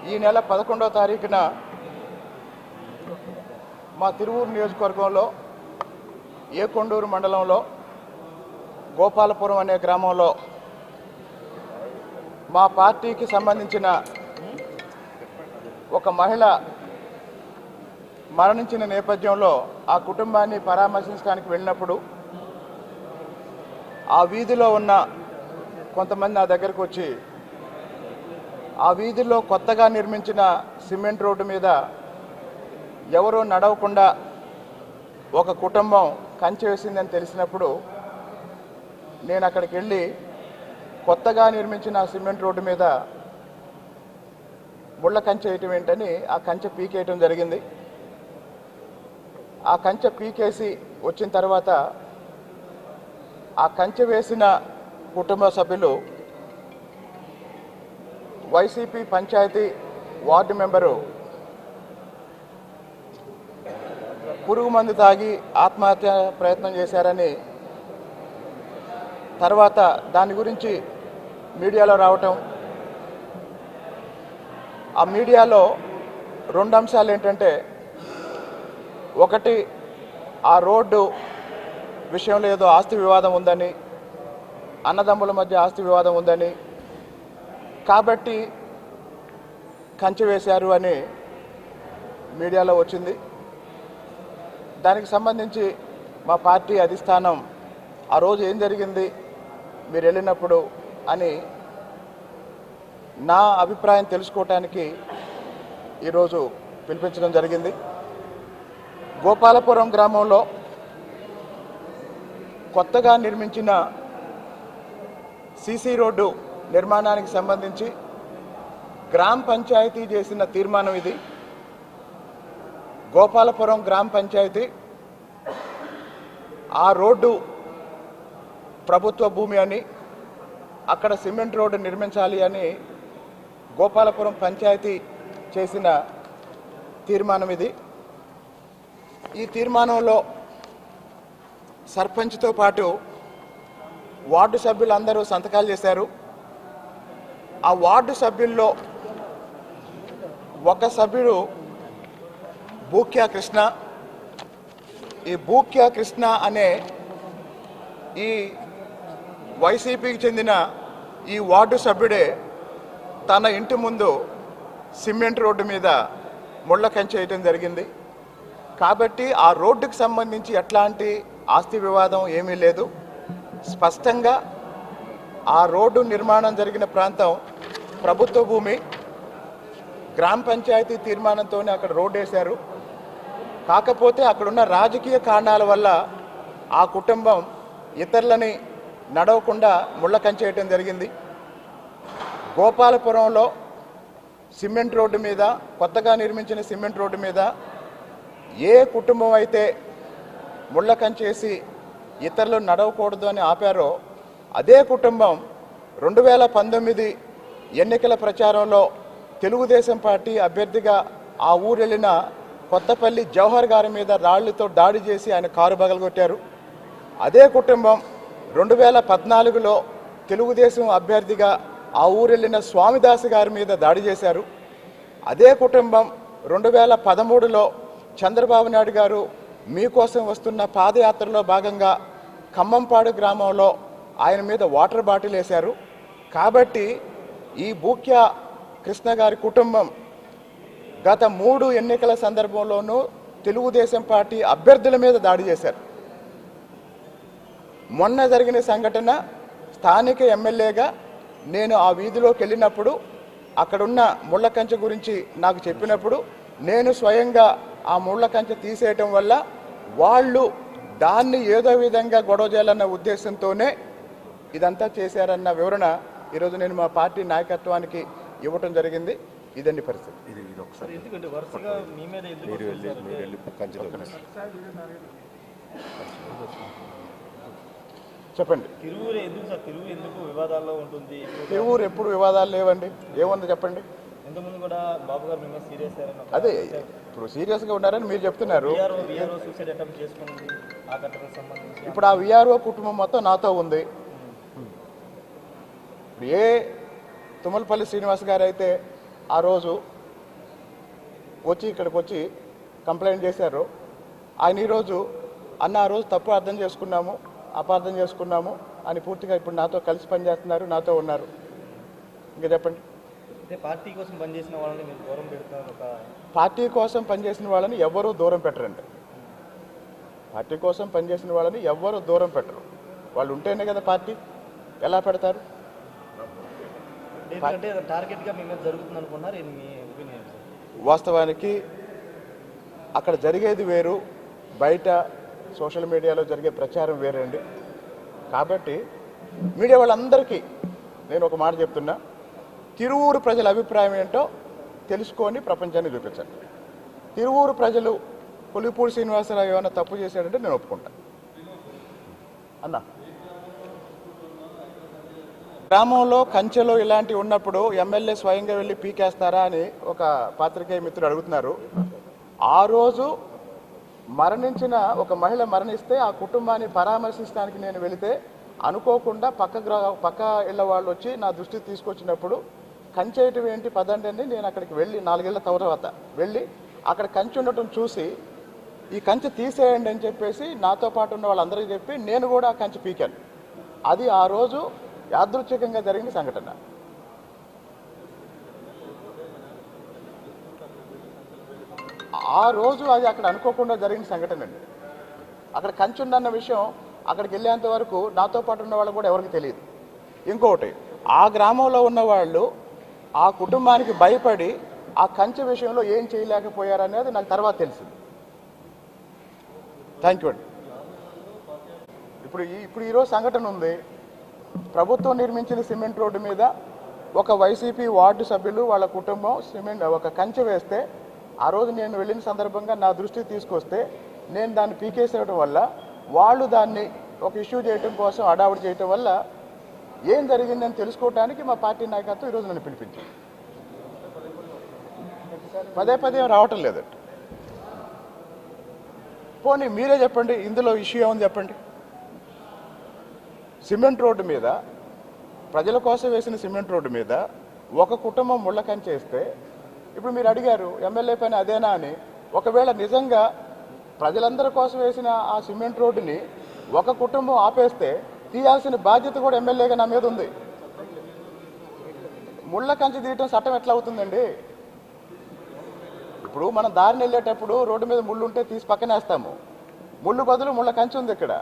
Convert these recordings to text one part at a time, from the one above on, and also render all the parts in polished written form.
ఈ నెల 11వ తారీఖున మా తిరువూరు నియోజకవర్గంలో ఏకొండూరు మండలంలో గోపాలపురం అనే గ్రామంలో మా పార్టీకి సంబంధించిన ఒక మహిళ మరణించిన నేపథ్యంలో ఆ కుటుంబాన్ని పరామర్శించడానికి వెళ్ళినప్పుడు ఆ వీధిలో ఉన్న కొంతమంది నా దగ్గరకు వచ్చి ఆ వీధిలో కొత్తగా నిర్మించిన సిమెంట్ రోడ్డు మీద ఎవరూ నడవకుండా ఒక కుటుంబం కంచె వేసిందని తెలిసినప్పుడు నేను అక్కడికి వెళ్ళి కొత్తగా నిర్మించిన సిమెంట్ రోడ్డు మీద ముళ్ళ కంచె వేయటం ఏంటని ఆ కంచె పీకేయటం జరిగింది. ఆ కంచె పీకేసి వచ్చిన తర్వాత ఆ కంచె వేసిన కుటుంబ సభ్యులు వైసీపీ పంచాయతీ వార్డు మెంబరు పురుగు మందు తాగి ఆత్మహత్య ప్రయత్నం చేశారని తర్వాత దాని గురించి మీడియాలో రావటం, ఆ మీడియాలో రెండు అంశాలు ఏంటంటే, ఒకటి ఆ రోడ్డు విషయంలో ఏదో ఆస్తి వివాదం ఉందని, అన్నదమ్ముల మధ్య ఆస్తి వివాదం ఉందని, కాబట్టి కంచె వేశారు అని మీడియాలో వచ్చింది. దానికి సంబంధించి మా పార్టీ అధిష్టానం ఆ రోజు ఏం జరిగింది మీరు వెళ్ళినప్పుడు అని నా అభిప్రాయం తెలుసుకోవటానికి ఈరోజు పిలిపించడం జరిగింది. గోపాలపురం గ్రామంలో కొత్తగా నిర్మించిన సీసీ రోడ్డు నిర్మాణానికి సంబంధించి గ్రామ పంచాయతీ చేసిన తీర్మానం ఇది. గోపాలపురం గ్రామ పంచాయతీ ఆ రోడ్డు ప్రభుత్వ భూమి అని, అక్కడ సిమెంట్ రోడ్డు నిర్మించాలి అని గోపాలపురం పంచాయతీ చేసిన తీర్మానం ఇది. ఈ తీర్మానంలో సర్పంచ్తో పాటు వార్డు సభ్యులందరూ సంతకాలు చేశారు. ఆ వార్డు సభ్యుల్లో ఒక సభ్యుడు బూక్యా కృష్ణ. ఈ బూక్యా కృష్ణ అనే ఈ వైసీపీకి చెందిన ఈ వార్డు సభ్యుడే తన ఇంటి ముందు సిమెంట్ రోడ్డు మీద ముళ్ళ కంచె వేయటం జరిగింది. కాబట్టి ఆ రోడ్డుకు సంబంధించి ఎట్లాంటి ఆస్తి వివాదం ఏమీ లేదు. స్పష్టంగా ఆ రోడ్డు నిర్మాణం జరిగిన ప్రాంతం ప్రభుత్వ భూమి, గ్రామ పంచాయతీ తీర్మానంతోనే అక్కడ రోడ్డు వేశారు. కాకపోతే అక్కడున్న రాజకీయ కారణాల వల్ల ఆ కుటుంబం ఇతరులని నడవకుండా ముళ్ళ కంచె వేయటం జరిగింది. గోపాలపురంలో సిమెంట్ రోడ్డు మీద, కొత్తగా నిర్మించిన సిమెంట్ రోడ్డు మీద ఏ కుటుంబం అయితే ముళ్ళ కంచేసి ఇతరులు నడవకూడదు అని ఆపారో అదే కుటుంబం 2019 ఎన్నికల ప్రచారంలో తెలుగుదేశం పార్టీ అభ్యర్థిగా ఆ ఊరు వెళ్ళిన కొత్తపల్లి జవహర్ గారి మీద రాళ్లతో దాడి చేసి ఆయన కారు పగలగొట్టారు. అదే కుటుంబం 2014లో తెలుగుదేశం అభ్యర్థిగా ఆ ఊరు వెళ్ళిన స్వామిదాస్ గారి మీద దాడి చేశారు. అదే కుటుంబం 2013లో చంద్రబాబు నాయుడు గారు మీకోసం వస్తున్న పాదయాత్రలో భాగంగా ఖమ్మంపాడు గ్రామంలో ఆయన మీద వాటర్ బాటిల్ వేశారు. కాబట్టి ఈ బూక్యా కృష్ణ గారి కుటుంబం గత 3 ఎన్నికల సందర్భంలోనూ తెలుగుదేశం పార్టీ అభ్యర్థుల మీద దాడి చేశారు. మొన్న జరిగిన సంఘటన స్థానిక ఎమ్మెల్యేగా నేను ఆ వీధిలోకి వెళ్ళినప్పుడు అక్కడున్న ముళ్ళ కంచె గురించి నాకు చెప్పినప్పుడు నేను స్వయంగా ఆ ముళ్ళ కంచె తీసేయటం వల్ల వాళ్ళు దాన్ని ఏదో విధంగా గొడవ చేయాలన్న ఉద్దేశంతోనే ఇదంతా చేశారన్న వివరణ ఈరోజు నేను మా పార్టీ నాయకత్వానికి ఇవ్వటం జరిగింది. ఇదండి పరిస్థితి. చెప్పండి. తిరువూరు ఎప్పుడు వివాదాలు లేవండి. ఏముంది చెప్పండి. అదే ఇప్పుడు సీరియస్గా ఉన్నారని మీరు చెప్తున్నారు. ఇప్పుడు ఆ విఆర్ఓ కుటుంబం మొత్తం నాతో ఉంది. ఏ తుమ్మలపల్లి శ్రీనివాస్ గారు అయితే ఆ రోజు వచ్చి ఇక్కడికి వచ్చి కంప్లైంట్ చేశారో ఆయన ఈరోజు అన్న ఆ రోజు తప్పు అర్థం చేసుకున్నాము, అపార్థం చేసుకున్నాము అని పూర్తిగా ఇప్పుడు నాతో కలిసి పనిచేస్తున్నారు, నాతో ఉన్నారు. ఇంకా చెప్పండి. పార్టీ కోసం పనిచేసిన వాళ్ళని మీరు దూరం పెడతారు? పార్టీ కోసం పనిచేసిన వాళ్ళని ఎవరూ దూరం పెట్టరండి. పార్టీ కోసం పనిచేసిన వాళ్ళని ఎవరు దూరం పెట్టరు. వాళ్ళు ఉంటేనే కదా పార్టీ. ఎలా పెడతారు? టార్గెట్గా మీ మీద జరుగుతుంది అనుకున్నారు. మీ ఒపీనియన్? వాస్తవానికి అక్కడ జరిగేది వేరు, బయట సోషల్ మీడియాలో జరిగే ప్రచారం వేరండి. కాబట్టి మీడియా వాళ్ళందరికీ నేను ఒక మాట చెప్తున్నా, తిరువూరు ప్రజల అభిప్రాయం ఏంటో తెలుసుకొని ప్రపంచాన్ని చూపించండి. తిరువూరు ప్రజలు పులిపూడి శ్రీనివాసరావు ఏమైనా తప్పు చేశాడంటే నేను ఒప్పుకుంటా. అన్నా గ్రామంలో కంచెలో ఇలాంటివి ఉన్నప్పుడు ఎమ్మెల్యే స్వయంగా వెళ్ళి పీకేస్తారా అని ఒక పాత్రికేయ మిత్రుడు అడుగుతున్నారు. ఆ రోజు మరణించిన ఒక మహిళ మరణిస్తే ఆ కుటుంబాన్ని పరామర్శించడానికి నేను వెళితే అనుకోకుండా పక్క ఇళ్ళ వాళ్ళు వచ్చి నా దృష్టికి తీసుకొచ్చినప్పుడు కంచేయటం ఏంటి పదండి అని నేను అక్కడికి వెళ్ళి 4 ఏళ్ల తర్వాత వెళ్ళి అక్కడ కంచె ఉండటం చూసి ఈ కంచె తీసేయండి అని చెప్పేసి నాతో పాటు ఉన్న వాళ్ళందరికీ చెప్పి నేను కూడా ఆ కంచె పీకాను. అది ఆ రోజు యాదృచ్ఛికంగా జరిగిన సంఘటన. ఆ రోజు అది అక్కడ అనుకోకుండా జరిగిన సంఘటన అండి. అక్కడ కంచె ఉందన్న విషయం అక్కడికి వెళ్ళేంత వరకు నాతో పాటు ఉన్న వాళ్ళు కూడా ఎవరికి తెలియదు. ఇంకొకటి, ఆ గ్రామంలో ఉన్న వాళ్ళు ఆ కుటుంబానికి భయపడి ఆ కంచె విషయంలో ఏం చేయలేకపోయారనేది నాకు తర్వాత తెలిసింది. థ్యాంక్ యూ అండి. ఇప్పుడు ఈరోజు సంఘటన ఉంది. ప్రభుత్వం నిర్మించిన సిమెంట్ రోడ్డు మీద ఒక వైసీపీ వార్డు సభ్యులు వాళ్ళ కుటుంబం ఒక కంచె వేస్తే ఆ రోజు నేను వెళ్ళిన సందర్భంగా నా దృష్టికి తీసుకొస్తే నేను దాన్ని పీకేసేయడం వల్ల వాళ్ళు దాన్ని ఒక ఇష్యూ చేయడం కోసం అడావుడి చేయటం వల్ల ఏం జరిగిందని తెలుసుకోవడానికి మా పార్టీ నాయకత్వం ఈరోజు నన్ను పిలిపించింది. పదే రావటం లేదండి. పోనీ మీరే చెప్పండి, ఇందులో ఇష్యూ ఏమని చెప్పండి. సిమెంట్ రోడ్డు మీద, ప్రజల కోసం వేసిన సిమెంట్ రోడ్డు మీద ఒక కుటుంబం ముళ్ళ కంచేస్తే ఇప్పుడు మీరు అడిగారు ఎమ్మెల్యే పని అదేనా అని. ఒకవేళ నిజంగా ప్రజలందరి కోసం వేసిన ఆ సిమెంట్ రోడ్డుని ఒక కుటుంబం ఆపేస్తే తీయాల్సిన బాధ్యత కూడా ఎమ్మెల్యేగా నా మీద ఉంది. ముళ్ళ కంచె తీయటం చట్టం ఎట్లా అవుతుందండి? ఇప్పుడు మనం దారిని వెళ్ళేటప్పుడు రోడ్డు మీద ముళ్ళు ఉంటే తీసి పక్కనేస్తాము. ముళ్ళు బదులు ముళ్ళ కంచె ఉంది ఇక్కడ.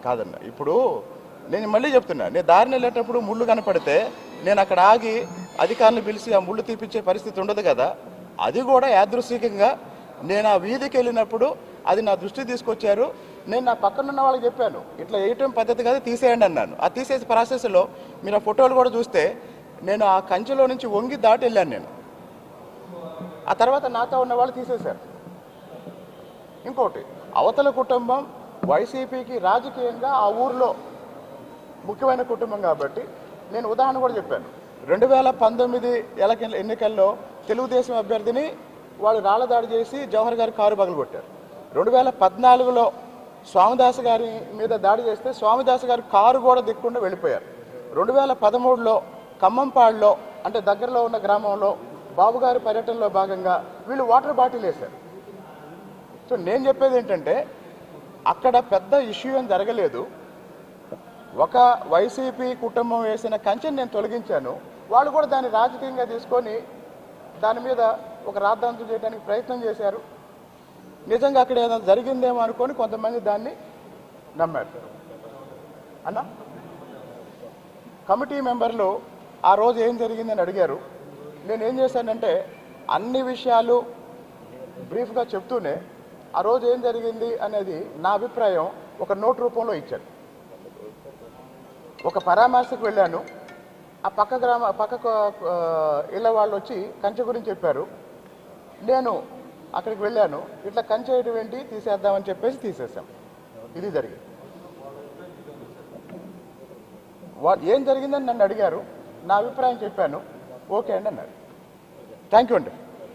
కాదన్న, ఇప్పుడు నేను మళ్ళీ చెప్తున్నా, నేను దారిని వెళ్ళేటప్పుడు ముళ్ళు కనపడితే నేను అక్కడ ఆగి అధికారులను పిలిచి ఆ ముళ్ళు తీపించే పరిస్థితి ఉండదు కదా. అది కూడా యాదృశ్చికంగా నేను ఆ వీధికి వెళ్ళినప్పుడు అది నా దృష్టి తీసుకొచ్చారు. నేను నా పక్కనున్న వాళ్ళకి చెప్పాను, ఇట్లా వేయటం పద్ధతి కాదు, తీసేయండి అన్నాను. ఆ తీసేసే ప్రాసెస్లో మీరు ఆ ఫోటోలు కూడా చూస్తే నేను ఆ కంచెలో నుంచి వంగి దాటి వెళ్ళాను నేను. ఆ తర్వాత నాతో ఉన్న వాళ్ళు తీసేశారు. ఇంకోటి, అవతల కుటుంబం వైసీపీకి రాజకీయంగా ఆ ఊర్లో ముఖ్యమైన కుటుంబం కాబట్టి నేను ఉదాహరణ కూడా చెప్పాను. 2019 ఎన్నికల్లో తెలుగుదేశం అభ్యర్థిని వాళ్ళు రాళ్లదాడి చేసి జవహర్ గారి కారు పగలగొట్టారు. 2014లో స్వామిదాస్ గారి మీద దాడి చేస్తే స్వామిదాస్ గారి కారు కూడా దిక్కుండా వెళ్ళిపోయారు. 2013లో ఖమ్మంపాడులో అంటే దగ్గరలో ఉన్న గ్రామంలో బాబుగారి పర్యటనలో భాగంగా వీళ్ళు వాటర్ బాటిల్ వేశారు. సో నేను చెప్పేది ఏంటంటే అక్కడ పెద్ద ఇష్యూ ఏం జరగలేదు. ఒక వైసీపీ కుటుంబం వేసిన కంచెని నేను తొలగించాను. వాళ్ళు కూడా దాన్ని రాజకీయంగా తీసుకొని దాని మీద ఒక రాద్ధాంతం చేయడానికి ప్రయత్నం చేశారు. నిజంగా అక్కడ ఏదైనా జరిగిందేమో అనుకొని కొంతమంది దాన్ని నమ్మారు. అన్న కమిటీ మెంబర్లు ఆ రోజు ఏం జరిగిందని అడిగారు. నేనేం చేశానంటే అన్ని విషయాలు బ్రీఫ్గా చెప్తూనే ఆ రోజు ఏం జరిగింది అనేది నా అభిప్రాయం ఒక నోట్ రూపంలో ఇచ్చాను. ఒక పరామర్శకు వెళ్ళాను. ఆ పక్క ఇళ్ళ వాళ్ళు వచ్చి కంచె గురించి చెప్పారు. నేను అక్కడికి వెళ్ళాను. ఇట్లా కంచె వేయడం ఏంటి, తీసేద్దామని చెప్పేసి తీసేసాం. ఇది జరిగింది. ఏం జరిగిందని నన్ను అడిగారు. నా అభిప్రాయం చెప్పాను. ఓకే అండి అన్నారు. థ్యాంక్ యూ అండి.